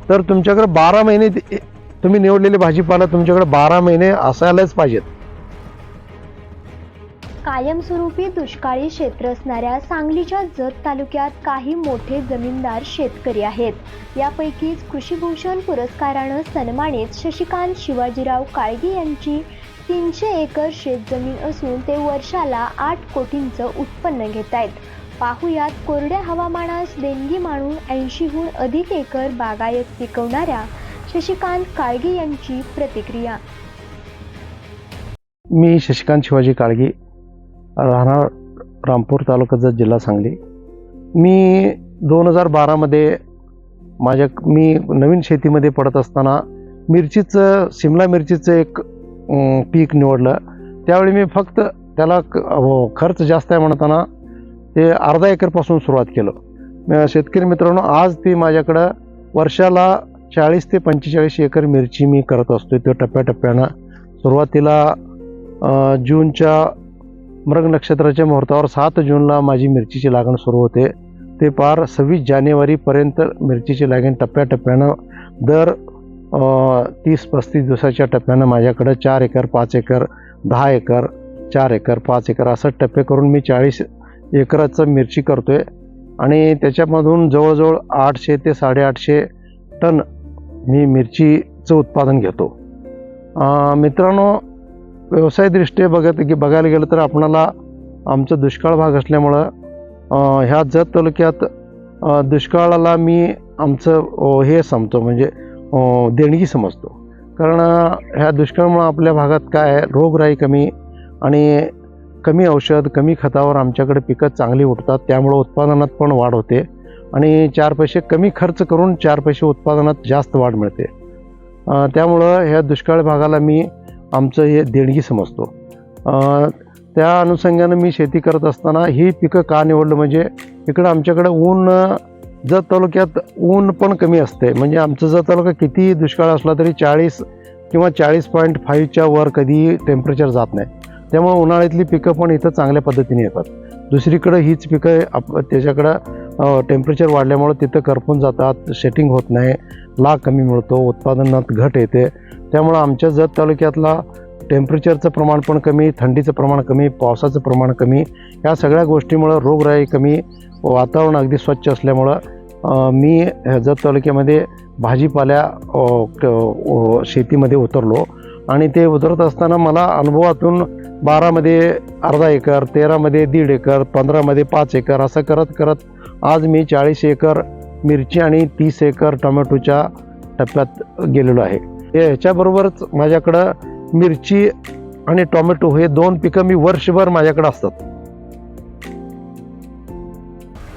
तर तुमच्याकडे 12 महिने तुम्ही निवडलेले भाजीपाला तुमच्याकडे 12 महिने असायलाच पाहिजेत. कायमस्वरूपी दुष्काळी क्षेत्र असणाऱ्या सांगलीच्या जत तालुक्यात काही मोठे जमीनदार शेतकरी आहेत. यापैकीच कृषीभूषण पुरस्कारानं सन्मानित शशिकांत शिवाजीराव काळगी यांची 300 एकर शेतजमीन असून ते वर्षाला 8 कोटींचं उत्पन्न घेत आहेत. पाहुयात कोरड्या हवामानास देणगी मानून 80हून अधिक एकर बागायत पिकवणाऱ्या शशिकांत काळगी यांची प्रतिक्रिया. मी शशिकांत शिवाजी काळगी, राहणार रामपूर तालुका जत, जिल्हा सांगली. मी 2012 मध्ये मी नवीन शेतीमध्ये पडत असताना शिमला मिरचीचं एक पीक निवडलं. त्यावेळी मी फक्त त्याला खर्च जास्त आहे म्हणताना ते अर्धा एकरपासून सुरुवात केलं. शेतकरी मित्रांनो, आज ती माझ्याकडं वर्षाला 40 ते 45 एकर मिरची मी करत असतो. तो टप्प्याटप्प्यानं सुरुवातीला जूनच्या मृग नक्षत्राच्या मुहूर्तावर 7 जूनला माझी मिरचीची लागण सुरू होते. ते पार 26 जानेवारीपर्यंत मिरचीची लागण टप्प्याटप्प्यानं दर 30-35 दिवसाच्या टप्प्यानं माझ्याकडं 4 acre, 5 acre, 10 acre, 4 acre, 5 acre असं टप्पे करून मी 40 एकराचं मिरची करतोय. आणि त्याच्यामधून जवळजवळ 800 ते 850 टन मी मिरचीचं उत्पादन घेतो. मित्रांनो, व्यवसायदृष्ट्या बघायला गेलं तर आपणाला आमचं दुष्काळ भाग असल्यामुळं ह्या जत तालुक्यात दुष्काळाला मी आमचं हे समजतो, म्हणजे देणगी समजतो. कारण ह्या दुष्काळामुळं आपल्या भागात काय आहे, रोगराई कमी आणि कमी औषध, कमी खतावर आमच्याकडे पिकं चांगली उठतात. त्यामुळं उत्पादनात पण वाढ होते आणि 4 पैसे कमी खर्च करून 4 पैसे उत्पादनात जास्त वाढ मिळते. त्यामुळं ह्या दुष्काळ भागाला मी आमचं हे देणगी समजतो. त्या अनुषंगानं मी शेती करत असताना ही पिकं का निवडलं, म्हणजे इकडं आमच्याकडं जत तालुक्यात ऊन पण कमी असते. म्हणजे आमचं जत तालुका किती दुष्काळ असला तरी 40 किंवा 40.5च्या वर कधी टेम्परेचर जात नाही. त्यामुळे उन्हाळ्यातली पिकं पण इथं चांगल्या पद्धतीने येतात. दुसरीकडं हीच पिकं त्याच्याकडं टेम्परेचर वाढल्यामुळं तिथं करपून जातात, सेटिंग होत नाही, लाग कमी मिळतो, उत्पादनात घट येते. त्यामुळं आमच्या जत तालुक्यातला टेम्परेचरचं प्रमाण पण कमी, थंडीचं प्रमाण कमी, पावसाचं प्रमाण कमी, या सगळ्या गोष्टीमुळं रोगराई कमी, वातावरण अगदी स्वच्छ असल्यामुळं मी जत तालुक्यामध्ये भाजीपाल्या शेतीमध्ये उतरलो. आणि ते उतरत असताना मला अनुभवातून 12मध्ये अर्धा एकर, 13मध्ये 1.5 एकर, 15मध्ये 5 एकर असं करत करत आज मी 40 एकर मिरची आणि 30 एकर टोमॅटोच्या टप्प्यात गेलेलो आहे. ह्याच्याबरोबरच माझ्याकडं मिरची आणि टोमॅटो हे 2 पिकं मी वर्षभर माझ्याकडे असतात.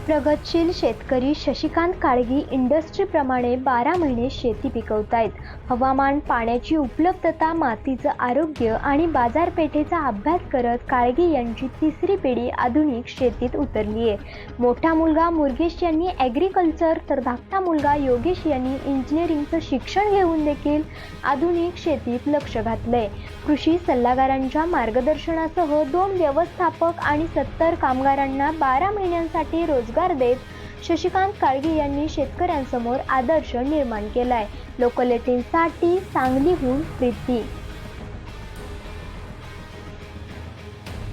प्रगतशील शेतकरी शशिकांत काळगी इंडस्ट्रीप्रमाणे 12 महिने शेती पिकवतायत. हवामान, पाण्याची उपलब्धता, मातीचं आरोग्य आणि बाजारपेठेचा अभ्यास करत काळगी यांची 3री पिढी आधुनिक शेतीत उतरली आहे. मोठा मुलगा मुरगेश यांनी ॲग्रिकल्चर तर धाकटा मुलगा योगेश यांनी इंजिनिअरिंगचं शिक्षण घेऊन देखील आधुनिक शेतीत लक्ष घातलंय. कृषी सल्लागारांच्या मार्गदर्शनासह 2 व्यवस्थापक आणि 70 कामगारांना 12 महिन्यांसाठी रोजगार देत शशिकांत काळगी यांनी शेतकऱ्यांसमोर आदर्श निर्माण केलाय. लोकल 18साठी सांगलीहून प्रीती.